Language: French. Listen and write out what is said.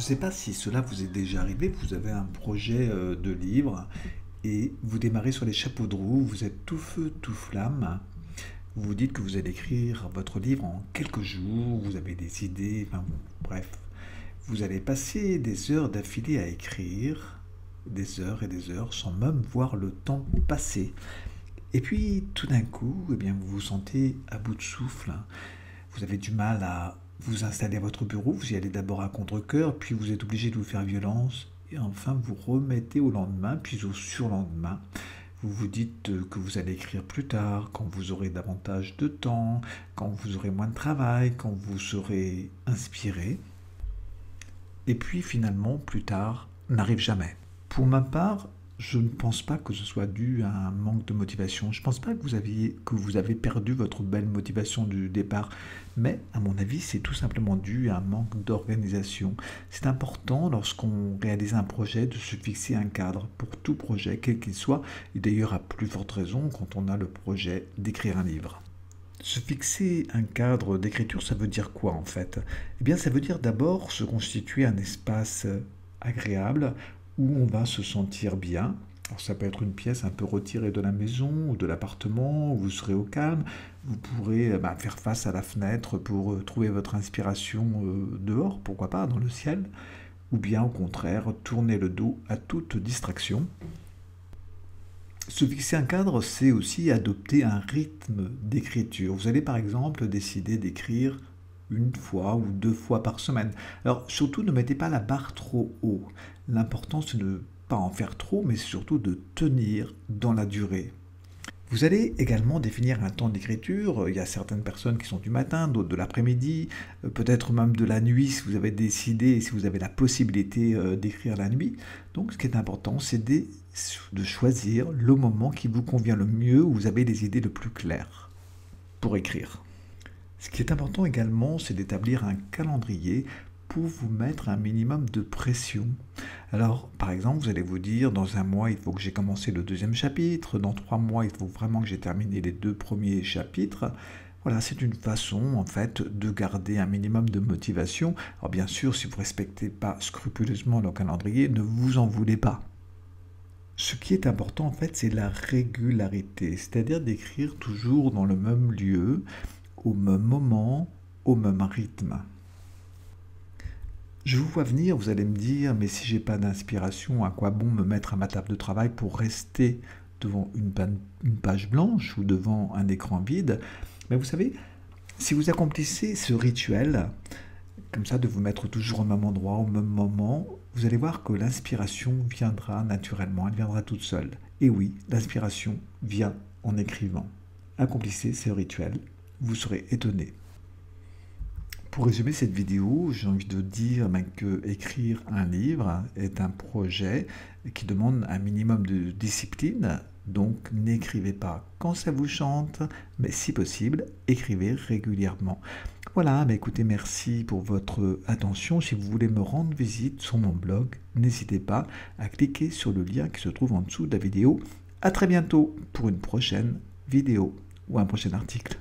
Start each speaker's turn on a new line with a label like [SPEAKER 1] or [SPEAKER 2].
[SPEAKER 1] sais pas si cela vous est déjà arrivé, vous avez un projet de livre et vous démarrez sur les chapeaux de roue, vous êtes tout feu, tout flamme, vous vous dites que vous allez écrire votre livre en quelques jours, vous avez des idées, enfin bon, bref. Vous allez passer des heures d'affilée à écrire, des heures et des heures, sans même voir le temps passer. Et puis, tout d'un coup, eh bien, vous vous sentez à bout de souffle. Vous avez du mal à vous installer à votre bureau, vous y allez d'abord à contre-cœur, puis vous êtes obligé de vous faire violence, et enfin vous remettez au lendemain, puis au surlendemain. Vous vous dites que vous allez écrire plus tard, quand vous aurez davantage de temps, quand vous aurez moins de travail, quand vous serez inspiré. Et puis finalement, plus tard, n'arrive jamais. Pour ma part, je ne pense pas que ce soit dû à un manque de motivation. Je ne pense pas que vous avez perdu votre belle motivation du départ. Mais, à mon avis, c'est tout simplement dû à un manque d'organisation. C'est important, lorsqu'on réalise un projet, de se fixer un cadre pour tout projet, quel qu'il soit. Et d'ailleurs, à plus forte raison, quand on a le projet d'écrire un livre. Se fixer un cadre d'écriture, ça veut dire quoi en fait? Eh bien, ça veut dire d'abord se constituer un espace agréable où on va se sentir bien. Alors, ça peut être une pièce un peu retirée de la maison ou de l'appartement, où vous serez au calme. Vous pourrez faire face à la fenêtre pour trouver votre inspiration dehors, pourquoi pas, dans le ciel. Ou bien au contraire, tourner le dos à toute distraction. Se fixer un cadre, c'est aussi adopter un rythme d'écriture. Vous allez par exemple décider d'écrire une fois ou deux fois par semaine. Alors surtout, ne mettez pas la barre trop haut. L'important, c'est de ne pas en faire trop, mais surtout de tenir dans la durée. Vous allez également définir un temps d'écriture. Il y a certaines personnes qui sont du matin, d'autres de l'après-midi, peut-être même de la nuit si vous avez décidé, si vous avez la possibilité d'écrire la nuit. Donc ce qui est important, c'est de choisir le moment qui vous convient le mieux, où vous avez les idées le plus claires pour écrire. Ce qui est important également, c'est d'établir un calendrier pour vous mettre un minimum de pression. Alors, par exemple, vous allez vous dire, dans un mois, il faut que j'ai commencé le deuxième chapitre, dans 3 mois, il faut vraiment que j'ai terminé les 2 premiers chapitres. Voilà, c'est une façon, en fait, de garder un minimum de motivation. Alors, bien sûr, si vous ne respectez pas scrupuleusement le calendrier, ne vous en voulez pas. Ce qui est important, en fait, c'est la régularité, c'est-à-dire d'écrire toujours dans le même lieu, au même moment, au même rythme. Je vous vois venir, vous allez me dire, mais si j'ai pas d'inspiration, à quoi bon me mettre à ma table de travail pour rester devant une page blanche ou devant un écran vide? Mais vous savez, si vous accomplissez ce rituel, comme ça, de vous mettre toujours au même endroit, au même moment, vous allez voir que l'inspiration viendra naturellement, elle viendra toute seule. Et oui, l'inspiration vient en écrivant. Accomplissez ce rituel, vous serez étonné. Pour résumer cette vidéo, j'ai envie de dire que écrire un livre est un projet qui demande un minimum de discipline. Donc n'écrivez pas quand ça vous chante, mais si possible, écrivez régulièrement. Voilà, écoutez, merci pour votre attention. Si vous voulez me rendre visite sur mon blog, n'hésitez pas à cliquer sur le lien qui se trouve en dessous de la vidéo. À très bientôt pour une prochaine vidéo ou un prochain article.